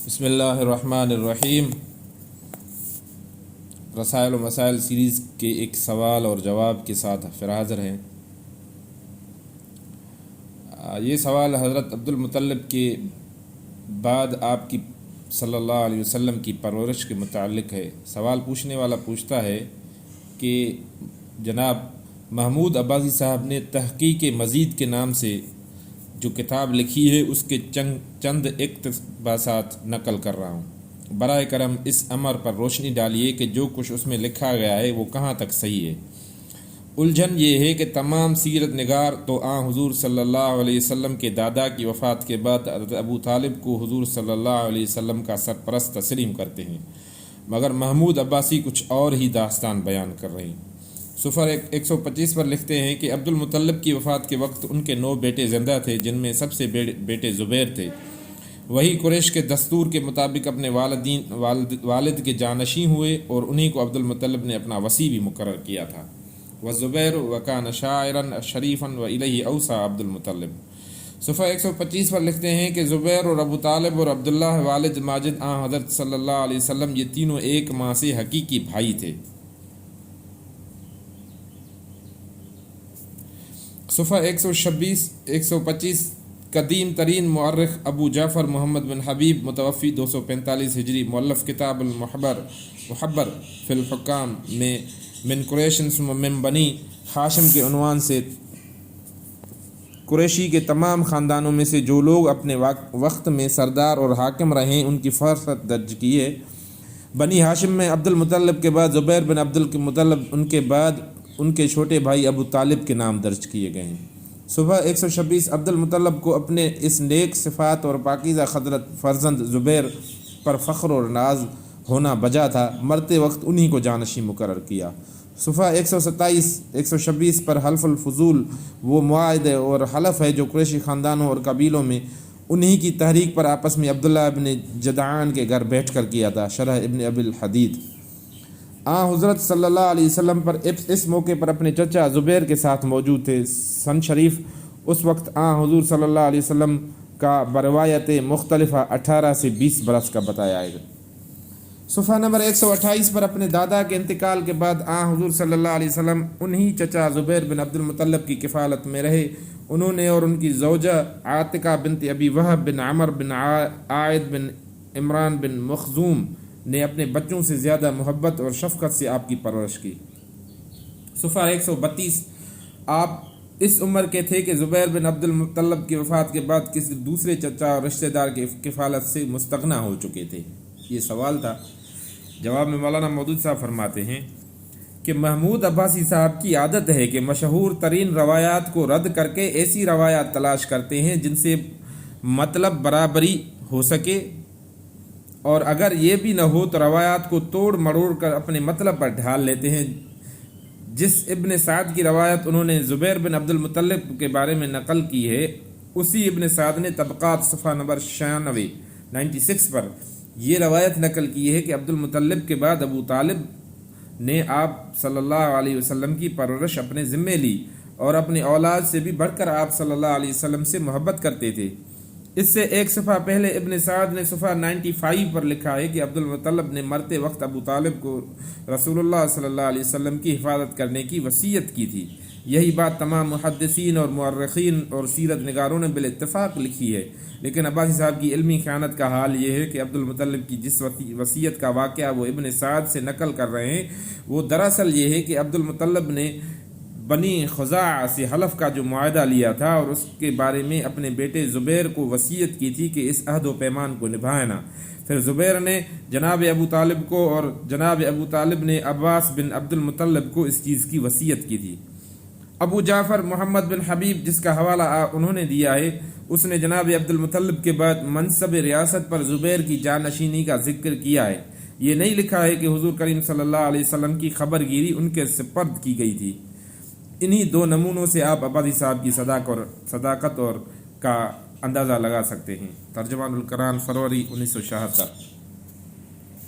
بسم اللہ الرحمن الرحیم۔ رسائل و مسائل سیریز کے ایک سوال اور جواب کے ساتھ پھر حاضر ہیں۔ یہ سوال حضرت عبد المطلب کے بعد آپ کی صلی اللہ علیہ وسلم کی پرورش کے متعلق ہے۔ سوال پوچھنے والا پوچھتا ہے کہ جناب محمود عباسی صاحب نے تحقیق مزید کے نام سے جو کتاب لکھی ہے اس کے چند اقتباسات نقل کر رہا ہوں۔ برائے کرم اس امر پر روشنی ڈالیے کہ جو کچھ اس میں لکھا گیا ہے وہ کہاں تک صحیح ہے۔ الجھن یہ ہے کہ تمام سیرت نگار تو حضور صلی اللہ علیہ وسلم کے دادا کی وفات کے بعد حضرت ابو طالب کو حضور صلی اللہ علیہ وسلم کا سرپرست تسلیم کرتے ہیں، مگر محمود عباسی کچھ اور ہی داستان بیان کر رہے ہیں۔ صفحہ 125 پر لکھتے ہیں کہ عبد المطلب کی وفات کے وقت ان کے 9 بیٹے زندہ تھے، جن میں سب سے بیٹے زبیر تھے۔ وہی قریش کے دستور کے مطابق اپنے والد کے جانشین ہوئے اور انہی کو عبد المطلب نے اپنا وصی بھی مقرر کیا تھا۔ وزبیر وکان شاعرا شریفا والیہ اوصى عبد المطلب۔ صفحہ 125 پر لکھتے ہیں کہ زبیر اور ابو طالب اور عبداللہ والد ماجد حضرت صلی اللہ علیہ وسلم یہ تینوں ایک ماں سے حقیقی بھائی تھے۔ صفحہ 125 قدیم ترین مورخ ابو جعفر محمد بن حبیب متوفی 245 ہجری مؤلف کتاب المحبر فی الحکام میں من قریش ثم من بنی ہاشم کے عنوان سے قریشی کے تمام خاندانوں میں سے جو لوگ اپنے وقت میں سردار اور حاکم رہے ان کی فہرست درج کی ہے۔ بنی ہاشم میں عبد المطلب کے بعد زبیر بن عبد المطلب، ان کے بعد ان کے چھوٹے بھائی ابو طالب کے نام درج کیے گئے ہیں۔ صبح 126 عبد المطلب کو اپنے اس نیک صفات اور پاکیزہ خضرت فرزند زبیر پر فخر اور ناز ہونا بجا تھا، مرتے وقت انہی کو جانشین مقرر کیا۔ صفحہ 126 پر حلف الفضول وہ معاہدے اور حلف ہے جو قریشی خاندانوں اور قبیلوں میں انہی کی تحریک پر آپس میں عبداللہ ابن جدعان کے گھر بیٹھ کر کیا تھا۔ شرح ابن ابی الحدید۔ حضرت صلی اللہ علیہ وسلم پر اس موقع پر اپنے چچا زبیر کے ساتھ موجود تھے۔ سن شریف اس وقت حضور صلی اللہ علیہ وسلم کا بروایت مختلفہ 18 سے 20 برس کا بتایا ہے۔ صفحہ نمبر 128 پر اپنے دادا کے انتقال کے بعد حضور صلی اللہ علیہ وسلم انہی چچا زبیر بن عبد المطلب کی کفالت میں رہے۔ انہوں نے اور ان کی زوجہ عاتقہ بنت ابی وہب بن عمر بن عائد بن عمران بن مخزوم نے اپنے بچوں سے زیادہ محبت اور شفقت سے آپ کی پرورش کی۔ صفحہ 132 آپ اس عمر کے تھے کہ زبیر بن عبد المطلب کی وفات کے بعد کسی دوسرے چچا اور رشتہ دار کی کفالت سے مستغنا ہو چکے تھے۔ یہ سوال تھا۔ جواب میں مولانا مودود صاحب فرماتے ہیں کہ محمود عباسی صاحب کی عادت ہے کہ مشہور ترین روایات کو رد کر کے ایسی روایات تلاش کرتے ہیں جن سے مطلب برابری ہو سکے، اور اگر یہ بھی نہ ہو تو روایات کو توڑ مروڑ کر اپنے مطلب پر ڈھال لیتے ہیں۔ جس ابن سعد کی روایت انہوں نے زبیر بن عبد المطلب کے بارے میں نقل کی ہے، اسی ابن سعد نے طبقات صفحہ نمبر 96 پر یہ روایت نقل کی ہے کہ عبد المطلب کے بعد ابو طالب نے آپ صلی اللہ علیہ وسلم کی پرورش اپنے ذمے لی اور اپنی اولاد سے بھی بڑھ کر آپ صلی اللہ علیہ وسلم سے محبت کرتے تھے۔ اس سے ایک صفحہ پہلے ابن سعد نے صفحہ 95 پر لکھا ہے کہ عبد المطلب نے مرتے وقت ابو طالب کو رسول اللہ صلی اللہ علیہ وسلم کی حفاظت کرنے کی وصیت کی تھی۔ یہی بات تمام محدثین اور مورخین اور سیرت نگاروں نے بالاتفاق لکھی ہے، لیکن عباسی صاحب کی علمی خیانت کا حال یہ ہے کہ عبد المطلب کی جس وصیت کا واقعہ وہ ابن سعد سے نقل کر رہے ہیں وہ دراصل یہ ہے کہ عبد المطلب نے بنی خزاعہ سے حلف کا جو معاہدہ لیا تھا اور اس کے بارے میں اپنے بیٹے زبیر کو وصیت کی تھی کہ اس عہد و پیمان کو نبھانا۔ پھر زبیر نے جناب ابو طالب کو اور جناب ابو طالب نے عباس بن عبد المطلب کو اس چیز کی وصیت کی تھی۔ ابو جعفر محمد بن حبیب جس کا حوالہ انہوں نے دیا ہے، اس نے جناب عبد المطلب کے بعد منصب ریاست پر زبیر کی جانشینی کا ذکر کیا ہے۔ یہ نہیں لکھا ہے کہ حضور کریم صلی اللہ علیہ وسلم کی خبر گیری ان کے سپرد کی گئی تھی۔ انہی 2 نمونوں سے آپ عباسی صاحب کی صداقت اور کا اندازہ لگا سکتے ہیں۔ ترجمان القرآن فروری 1976۔